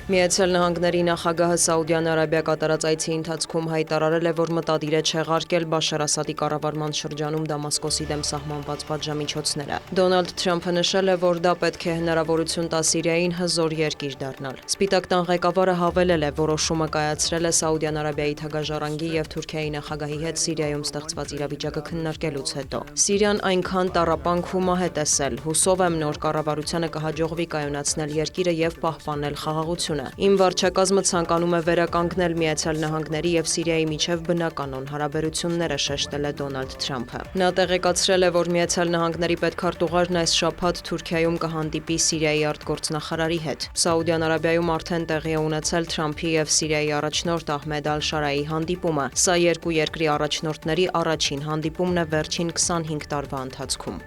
Միացյալ Նահանգների նախագահը Սաուդյան Արաբիա կատարած այցի ընթացքում հայտարարել է, որ մտադիր է չեղարկել Բաշար Ասադի կառավարման շրջանում Դամասկոսի դեմ սահմանված պատժամիջոցները։ Դոնալդ Թրամփը նշել է, որ դա պետք է հնարավորություն տա Սիրիային հզոր երկիր դառնալ։ Սպիտակ տան ղեկավարը հավելել է, որոշումը կայացրել է Սաուդյան Արաբիայի թագաժառանգի եւ Թուրքիայի նախագահի հետ Սիրիայում ստեղծված իրավիճակը քննարկելուց հետո։ Սիրիան այնքան տառապանք ու մահ է տեսել, հուսով եմ նոր կառավարությանը կհաջողվի կայունացնել երկիրը եւ պահպանել խաղաղությունը։ Իմ վարչակազմը ցանկանում է վերականգնել Միացյալ Նահանգների եւ Սիրիայի միջև բնականon հարաբերությունները, շեշտել է Դոնալդ Թրամփը։ Նա տեղեկացրել է, որ Միացյալ Նահանգների պետքարտուղարն այս շաբաթ Թուրքիայում կհանդիպի Սիրիայի արտգործնախարարի հետ։ Սաուդյան Արաբիայում արդեն տեղի է ունեցել Թրամփի եւ Սիրիայի առաջնորդ Ահմեդ Ալ-Շարայի հանդիպումը։ Սա երկու երկրի առաջնորդների առաջին հանդիպումն է վերջին 25 տարվա ընթացքում։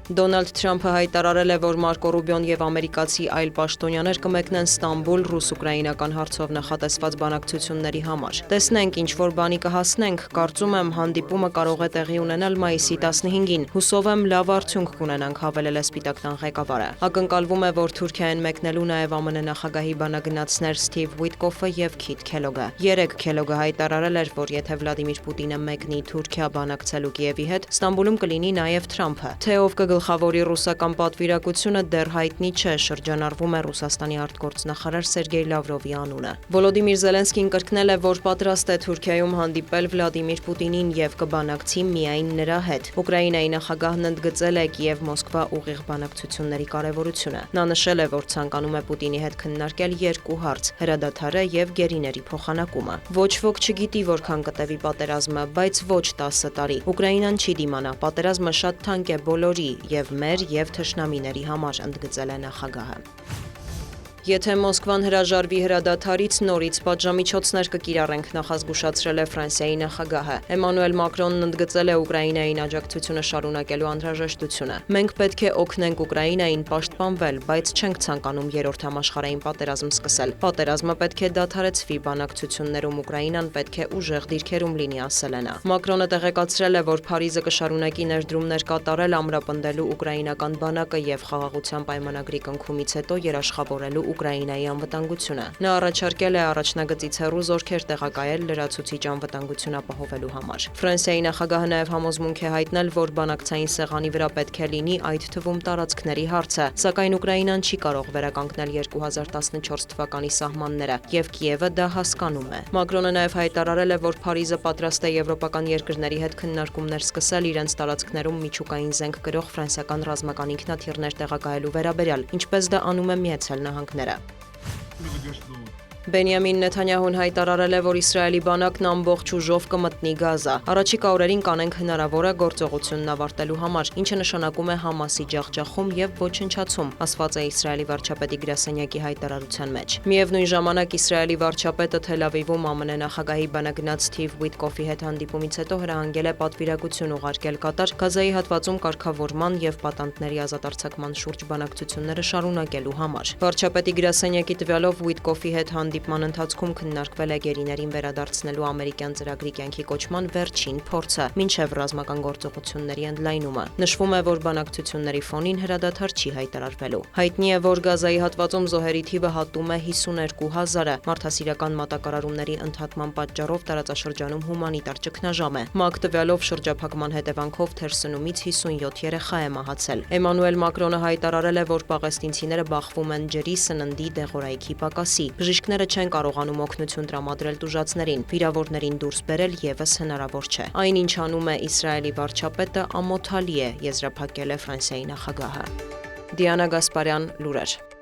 Դոնալդ Թրամփը հայտարարել է, որ Մարկո Ռուբիոն եւ ամերիկացի այլ պաշտոնյաներ կմեկնեն Ստամբուլ ռուս-ուկրաինական հարցով նախատեսված բանակցությունների համար։ Տեսնենք ինչ որ բանի կհասնենք, կարծում եմ հանդիպումը կարող է տեղի ունենալ մայիսի 15-ին։ Հուսով եմ լավ արդյունք կունենանք, հավելել է Սպիտակ տան ղեկավարը։ Ակնկալվում է, որ Թուրքիան մեկնելու նաեւ ԱՄՆ նախագահի բանագնացներ Սթիվ Ուիտկոֆը եւ Քիթ Քելոգը։ Երեկ Քելոգը հայտարարել էր, որ եթե Վլադիմիր Պուտինը մեկնի Թուրքիա բանակցելու Կիևի հետ, Ստամբուլում կլինի նաեւ Թրամփը։ Թե ով գլխավորի ռուսական պատվիրակությունը դեռ հայտնի չէ, շրջանառվում է Ռուսաստանի արտգործնախարար Սերգեյ Լավրովի անունը։ Վոլոդիմիր Զելենսկին կրկնել է, որ պատրաստ է Թուրքիայում հանդիպել Վլադիմիր Պուտինին եւ կբանակցի միայն նրա հետ։ Ուկրաինայի նախագահն ընդգծել է Կիև-Մոսկվա ուղիղ բանակցությունների կարեւորությունը։ Նա նշել է, որ ցանկանում է Պուտինի հետ քննարկել երկու հարց՝ հրադադարը եւ գերիների փոխանակումը։ Ոչ ոք չգիտի որքան կտևի պատերազմը, բայց ոչ 10 տարի։ Ուկրաինան չի դիմանա, պատերազմը շատ թանկ է բոլորի եւ մեր եւ թշնամիների համար, ընդգծել է նախագահը։ Եթե Մոսկվան հրաժարվի հրադադարից, նորից պատժամիջոցներ կկիրառենք, նախազգուշացրել է Ֆրանսիայի նախագահը։ Էմանուել Մակրոնն ընդգծել է Ուկրաինային աջակցությունը շարունակելու անհրաժեշտությունը։ Մենք պետք է օգնենք Ուկրաինային պաշտպանվել, բայց չենք ցանկանում երրորդ համաշխարհային պատերազմ սկսել։ Պատերազմը պետք է դադարեցվի, բանակցություններում Ուկրաինան պետք է ուժեղ դիրքերում լինի, ասել է նա։ Մակրոնը տեղեկացրել է, որ Փարիզը կշարունակի ներդրումներ կատարել ամրապնդելու ուկրաինական բանակը եւ խաղաղության պայմանագրի կնքումից հետո երաշխավորելու Ուկրաինայի անվտանգությունը։ Նա առաջարկել է առաջնագծից հեռու զորքեր տեղակայել լրացուցիչ անվտանգություն ապահովելու համար։ Ֆրանսիայի նախագահը նաև համոզմունք է հայտնել, որ բանակցային սեղանի վրա պետք է լինի այդ թվում տարածքների հարցը, սակայն Ուկրաինան չի կարող վերականգնել 2014 թվականի սահմանները, եւ Կիևը դա հասկանում է։ Մակրոնը նաև հայտարարել է, որ Փարիզը պատրաստ է եվրոպական երկրների հետ քննարկումներ սկսել իրենց տարածքներում միջուկային զենք կրող ֆրանսիական ռազմական ինքնաթիռներ տեղակայելու վերաբերյալ, ինչպես դա անում է Միացյալ Նահանգները։ Բենյամին Նեթանյահուն հայտարարել է, որ Իսրայելի բանակն ամբողջ ուժով կմտնի Գազա։ Առաջիկա օրերին կանենք հնարավոր է գործողությունն ավարտելու համար, ինչը նշանակում է Համասի ջախջախում եւ ոչնչացում, ասված է Իսրայելի վարչապետի գրասենյակի հայտարարության մեջ։ Միևնույն ժամանակ Իսրայելի վարչապետը Թել Ավիվում ԱՄՆ նախագահի բանագնաց Սթիվ Ուիտկոֆի հետ հանդիպումից հետո հրահանգել է պատվիրակություն ուղարկել Կատար Գազայի հատվածում կարգավորման եւ պատանդների ազատարձակման շուրջ բանակցությունները շարունակելու համար։ Վարչապետի գրասենյակի տվյալով Ուիտկոֆի հետ հանդիպման ընթացքում քննարկվել է գերիներին վերադարձնելու ամերիկյան ծրագրի կյանքի կոչման վերջին փորձը, մինչև ռազմական գործողությունների ընդլայնումը։ Նշվում է, որ բանակցությունների ֆոնին հրադադար չի հայտարարվելու։ Հայտնի է, որ Գազայի հատվածում զոհերի թիվը հատում է 52,000-ը։ Մարդասիրական մատակարարումների ընդհատման պատճառով տարածաշրջանում հումանիտար ճգնաժամ է։ ՄԱԿ տվյալով շրջափակման հետևանքով թերսնումից 57 երեխա է մահացել։ Էմանուել Մակրոնը հայտարարել է, որ պաղեստինցիները բախվում են ջրի, սննդի, դեղորայքի պակասի։ Բժիշկները չեն կարողանում օգնություն տրամադրել տուժածներին, վիրավորներին դուրս բերել եւս հնարավոր չէ։ Այն, ինչ անում է Իսրայելի վարչապետը, ամոթալի է, եզրափակել է Ֆրանսիայի նախագահը։ Դիանա Գասպարյան, լուրեր։